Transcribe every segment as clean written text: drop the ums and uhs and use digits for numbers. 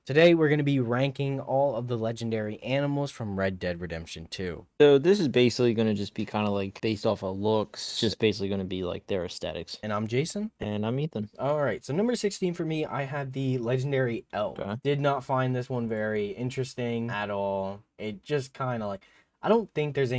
Today we're going to be ranking all of the legendary animals from Red Dead Redemption 2. So this is basically going to just be kind of like based off of looks, just basically going to be like their aesthetics. And I'm Jason. And I'm Ethan. All right, so number 16 for me, I had the legendary elk. Okay. Did not find this one very interesting at all. It just kind of like, I don't think there's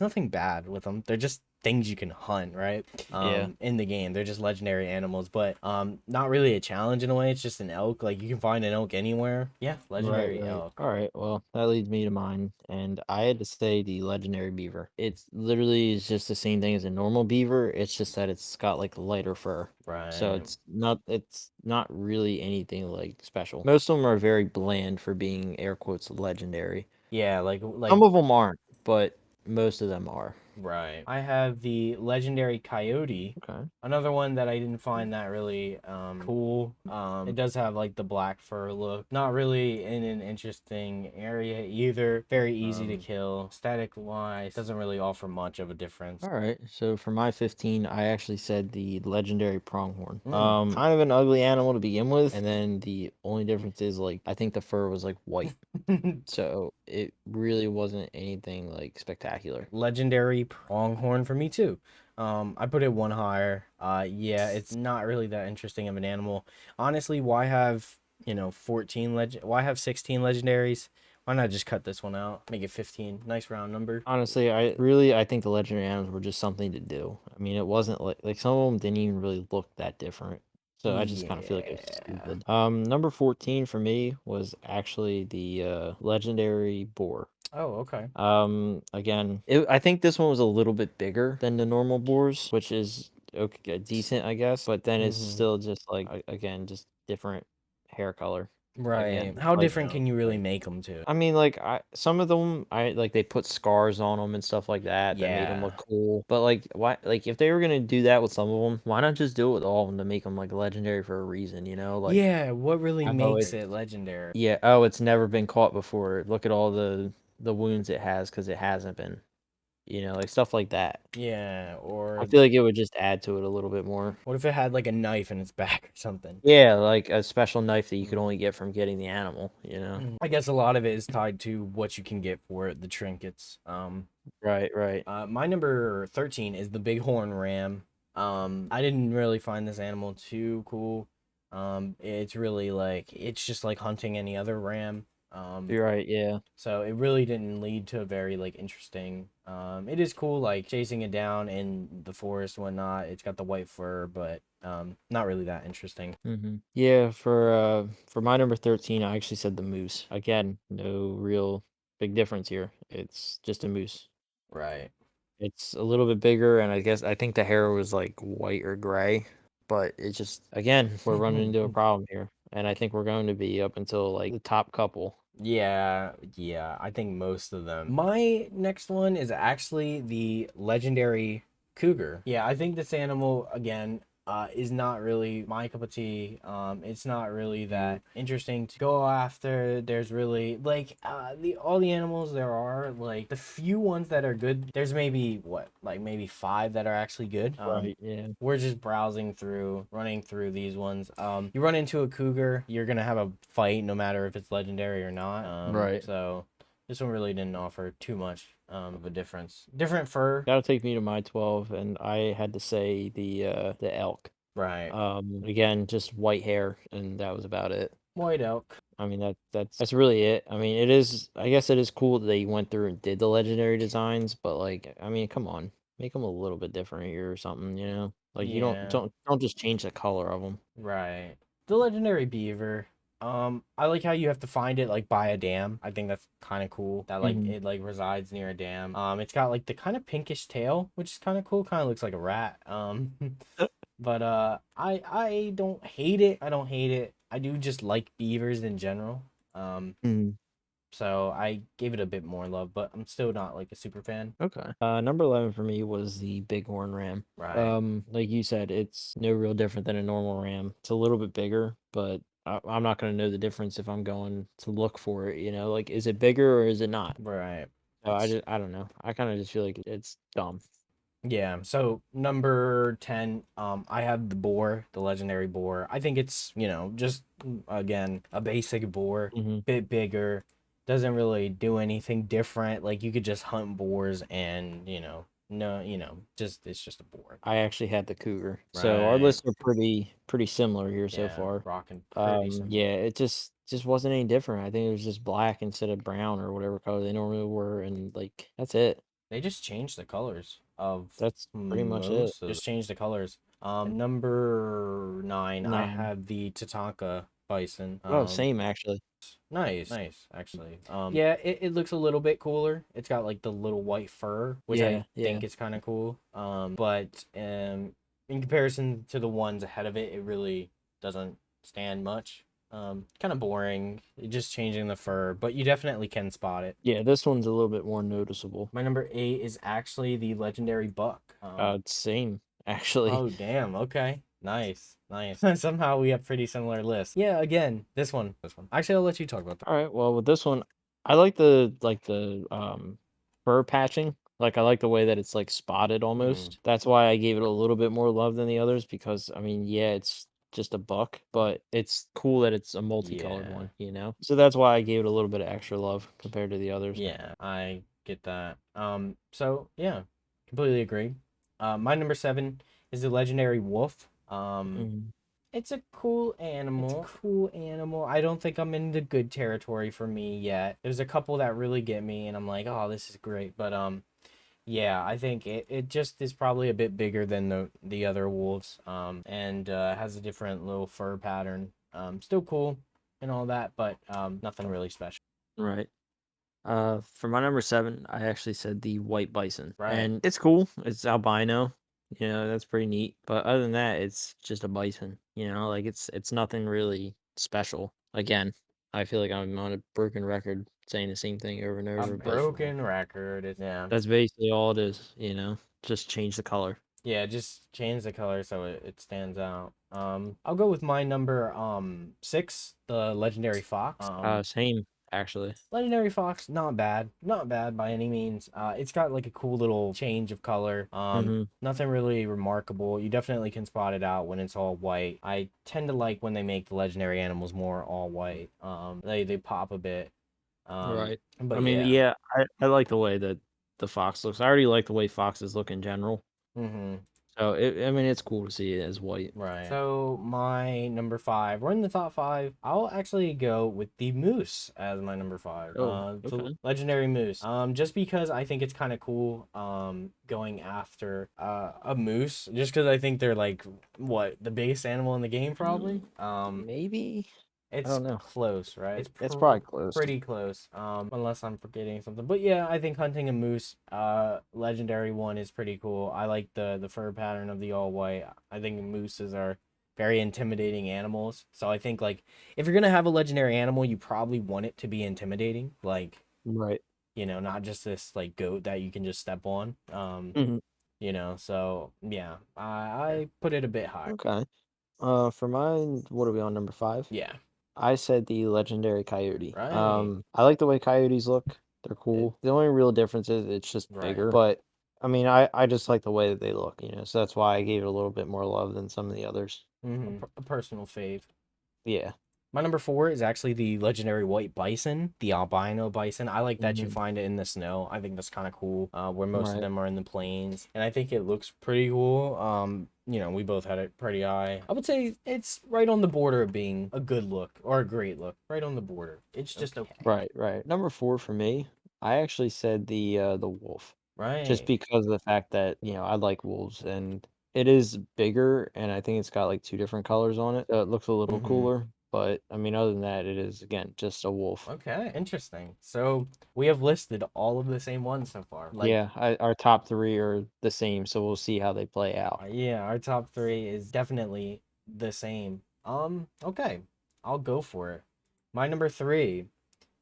nothing bad with them. They're just things you can hunt, right? Yeah. In the game. They're just legendary animals, but not really a challenge in a way. It's just an elk. Like you can find an elk anywhere. Yeah, Right, legendary right. elk. All right. Well, that leads me to mine. And I had to say the legendary beaver. It's literally is just the same thing as a normal beaver. It's just that it's got like lighter fur. So Right. it's not really anything like special. Most of them are very bland for being air quotes legendary. Yeah, like Some of them aren't, but most of them are. right. I have the legendary coyote. Okay. Another one that I didn't find that really cool. It does have like the black fur look. Not really in an interesting area either. Very easy to kill. Static wise, doesn't really offer much of a difference. All right. So for my 15, I actually said the legendary pronghorn. Mm. Kind of an ugly animal to begin with, and then the only difference is like I think the fur was like white. So it really wasn't anything like spectacular. Legendary pronghorn for me too. I put it one higher. Yeah, it's not really that interesting of an animal. Honestly, why have 16 legendaries? Why not just cut this one out? Make it 15. Nice round number. Honestly, I think the legendary animals were just something to do. I mean, it wasn't like some of them didn't even really look that different. So I just kind of feel like it was Yeah. stupid. Number 14 for me was actually the legendary boar. Oh, okay. Again, I think this one was a little bit bigger than the normal boars, which is okay, decent, I guess. But then it's Mm-hmm. still just like again, just different hair color. Right. Again, How like different can you really make them to? I mean, like some of them, I like they put scars on them and stuff like that that made them Yeah. look cool. But like, why? Like, if they were gonna do that with some of them, why not just do it with all of them to make them like legendary for a reason? You know, like Yeah, what really oh, makes it legendary? yeah, oh, it's never been caught before. Look at all the wounds it has because it hasn't been. You know, like stuff like that. Yeah, I or feel like it would just add to it a little bit more. what if it had like a knife in its back or something? Yeah, like a special knife that you could Mm. only get from getting the animal. You know. I guess a lot of it is tied to what you can get for it, the trinkets. Right, right. My number 13 is the bighorn ram. I didn't really find this animal too cool. It's really like it's just like hunting any other ram. You're right. Yeah. So it really didn't lead to a very like interesting. It is cool like chasing it down in the forest and whatnot. It's got the white fur, but not really that interesting. Yeah, for my number 13, I actually said the moose. Again, no real big difference here. It's just a moose. Right. It's a little bit bigger, and I think the hair was like white or gray, but it's just again, we're running into a problem here. And I think we're going to be up until like the top couple. Yeah, yeah, I think most of them. My next one is actually the legendary cougar. Yeah, I think this animal again is not really my cup of tea. It's not really that interesting to go after. There's really like the all the animals there are, like the few ones that are good. There's maybe what, like maybe five that are actually good. Right, yeah. We're just browsing through, running through these ones. You run into a cougar, you're gonna have a fight no matter if it's legendary or not. Right. So this one really didn't offer too much of a difference. Different fur. That'll take me to my 12, and I had to say the elk. Right. Again, just white hair, and that was about it. White elk. I mean that's really it. I mean, it is. I guess it is cool that they went through and did the legendary designs, but like, I mean, come on, make them a little bit different here or something. You know, like you don't Yeah. don't don't just change the color of them. Right. The legendary beaver. I like how you have to find it like by a dam. I think that's kind of cool. That like Hmm. it like resides near a dam. It's got like the kind of pinkish tail, which is kind of cool. Kind of looks like a rat. But I don't hate it. I don't hate it. I do just like beavers in general. Um, Mm, so I gave it a bit more love, but I'm still not like a super fan. okay. Number 11 for me was the bighorn ram. Right. Like you said, it's no real different than a normal ram. It's a little bit bigger, but I'm not gonna know the difference if I'm going to look for it. You know, like is it bigger or is it not? Right. So It's I don't know. I kind of just feel like it's dumb. Yeah, so number 10, I have the boar, the legendary boar. I think it's, just again, a basic boar, Hmm. bit bigger, doesn't really do anything different. Like you could just hunt boars and, no, just it's just a boar. I actually had the cougar, so our Right. lists are pretty similar here so Yeah, far. rocking pretty Yeah, similar. it just wasn't any different. I think it was just black instead of brown or whatever color they normally were, and like that's it. They just changed the colors of That's pretty much it. most of just changed the colors. Number 9, I 9. have the Tatanka bison. Oh, same actually. Nice, nice, actually. Yeah, it looks a little bit cooler. It's got like the little white fur, which I Yeah, yeah. think is kind of cool. But in comparison to the ones ahead of it, it really doesn't stand much. Kind of boring. Just changing the fur, but you definitely can spot it. Yeah, this one's a little bit more noticeable. My number 8 is actually the legendary buck. Same actually. Oh damn, okay. Nice, nice. Somehow we have pretty similar lists. Yeah, again, this one. This one. Actually, I'll let you talk about that. All right, well, with this one, I like the fur patching. Like I like the way that it's like spotted Mm, almost. That's why I gave it a little bit more love than the others because I mean, yeah, it's just a buck, but it's cool that it's a multicolored yeah. one, you know? So that's why I gave it a little bit of extra love compared to the others. Yeah, I get that. So yeah, completely agree. My number 7 is the legendary wolf. Mhm. It's a cool animal. It's a cool animal. I don't think I'm in the good territory for me yet. There's a couple that really get me, and I'm like, oh, this is great. But yeah, I think it just is probably a bit bigger than the other wolves. And has a different little fur pattern. Still cool and all that, but nothing really special. Right. For my number 7, I actually said the white bison, Right. and it's cool. It's albino, you know, that's pretty neat. But other than that, it's just a bison, you know, like it's nothing really special. Again, I feel like I'm on a broken record saying the same thing over and A over, but broken record. Yeah. that's basically all it is, you know. Just change the color. Yeah, just change the color so it stands out. I'll go with my number 6, the legendary fox. Same actually. Legendary fox, not bad, not bad by any means. It's got like a cool little change of color. Hmm. Nothing really remarkable. You definitely can spot it out when it's all white. I tend to like when they make the legendary animals more all white. They pop a bit. Right. I But mean, yeah. yeah, I like the way that the fox looks. I already like the way foxes look in general. Mm-hmm. So I mean, it's cool to see it as white. Right. So my number 5, we're in the top 5. I'll actually go with the moose as my number 5. Oh, The okay. legendary moose. Just because I think it's kind of cool. Going after a moose, just because I think they're like what the biggest animal in the game probably. Maybe. I It's don't know. close, right? It's It's probably close. pretty close. Unless I'm forgetting something. But yeah, I think hunting a moose, legendary one is pretty cool. I like the fur pattern of the all white. I think mooses are very intimidating animals. So I think like if you're gonna have a legendary animal, you probably want it to be intimidating. Like, Right. not just this like goat that you can just step on. Mhm. So yeah, I put it a bit higher. Okay. For mine, what are we on number 5? Yeah. I said the legendary coyote. Right. I like the way coyotes look. They're It, cool. The only real difference is it's just right. bigger. But I mean, I just like the way that they look, you know. So that's why I gave it a little bit more love than some of the others. A personal fave. Yeah. My number 4 is actually the legendary white bison, the albino bison. I like that you Hmm. find it in the snow. I think that's kind of cool. Where most of Right. them are in the plains, and I think it looks pretty cool. We both had it pretty high. I would say it's right on the border of being a good look or a great look. Right on the border. It's just okay. Right. Right. Number 4 for me, I actually said the wolf. Just Right. because of the fact that, you know, I like wolves and it is bigger and I think it's got like 2 different colors on it. So it looks a little Mm-hmm. cooler, but I mean, other than that, it is again just a wolf. Okay. Interesting. So we have listed all of the same ones so far. Like, Yeah, our top 3 are the same, so we'll see how they play out. yeah, our top 3 is definitely the same. Okay, I'll go for it. My number 3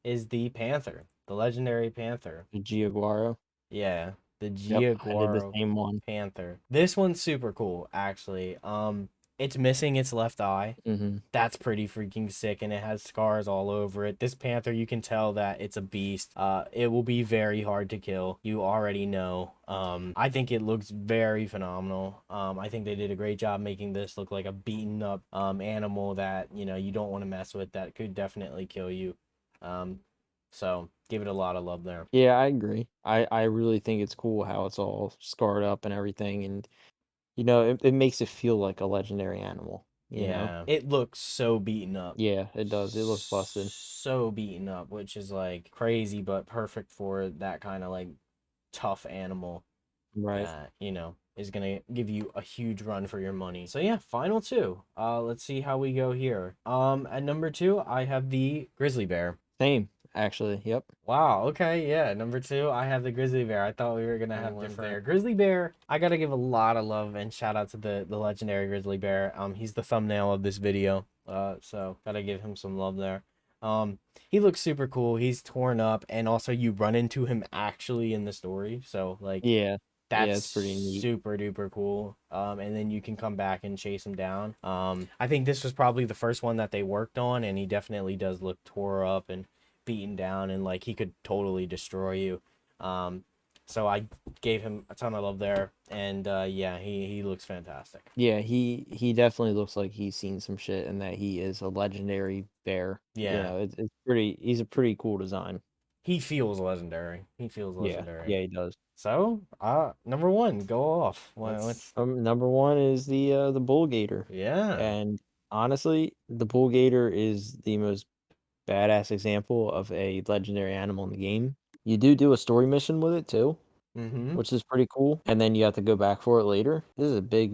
is the Panther, the legendary Panther. The Giaguaro. Yeah, the Yep, I did the Giaguaro same one. Panther. This one's super cool, actually. It's missing its left eye. Mm-hmm. That's pretty freaking sick, and it has scars all over it. This panther, you can tell that it's a beast. It will be very hard to kill. You already know. I think it looks very phenomenal. I think they did a great job making this look like a beaten up animal that you don't want to mess with. That could definitely kill you. So give it a lot of love there. Yeah, I agree. I really think it's cool how it's all scarred up and everything, and it makes it feel like a legendary animal. Yeah, it looks so beaten up. Yeah, it does. It looks busted. So beaten up, which is like crazy, but perfect for that kind of like tough animal Right. that, is gonna give you a huge run for your money. So yeah, final two. Let's see how we go here. At number two, I have the grizzly bear. Same, actually. Yep. Wow, okay, yeah. Number two, I have the grizzly bear. I thought we were gonna have different there. Grizzly bear, I gotta give a lot of love and shout out to the legendary grizzly bear. He's the thumbnail of this video. So gotta give him some love there. He looks super cool. He's torn up, and also you run into him actually in the story. So like Yeah. that's It's pretty neat. super duper cool. And then you can come back and chase him down. I think this was probably the first one that they worked on, and he definitely does look tore up and beaten down, and like he could totally destroy you. So I gave him a ton of love there, and yeah, he looks fantastic. Yeah, he definitely looks like he's seen some shit and that he is a legendary bear. Yeah, It's pretty. He's a pretty cool design. he feels legendary. He feels Yeah, legendary. yeah, he does. So, number one, go off. What's Number one is the bull gator, yeah. and honestly, the bull gator is the most badass example of a legendary animal in the game. You do a story mission with it too, Mm-hmm. which is pretty cool, and then you have to go back for it later. This is a big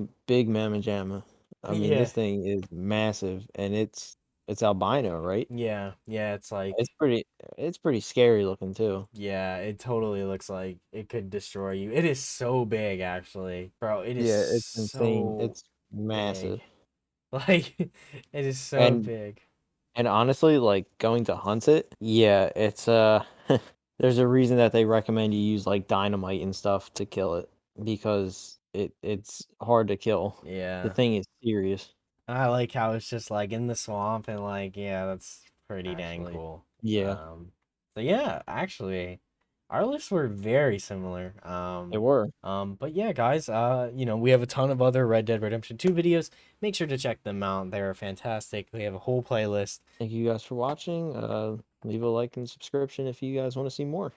mamma jamma. I mean, Yeah. this thing is massive, and it's albino, right? Yeah. Yeah. It's like It's pretty scary looking too. yeah, it totally looks like it could destroy you. It is so big, actually. Bro, it is Yeah, it's insane. so It's big. massive. Like, it is so And big. and honestly, like going to hunt it, yeah, it's there's a reason that they recommend you use like dynamite and stuff to kill it because it's hard to kill. The Yeah. thing is serious. I like how it's just like in the swamp and like, yeah, that's pretty dang Actually. cool. Yeah, So yeah, actually, our lists were very similar. they were. But yeah, guys, we have a ton of other Red Dead Redemption 2 videos. Make sure to check them out. They're fantastic. We have a whole playlist. Thank you guys for watching. Leave a like and subscription if you guys want to see more.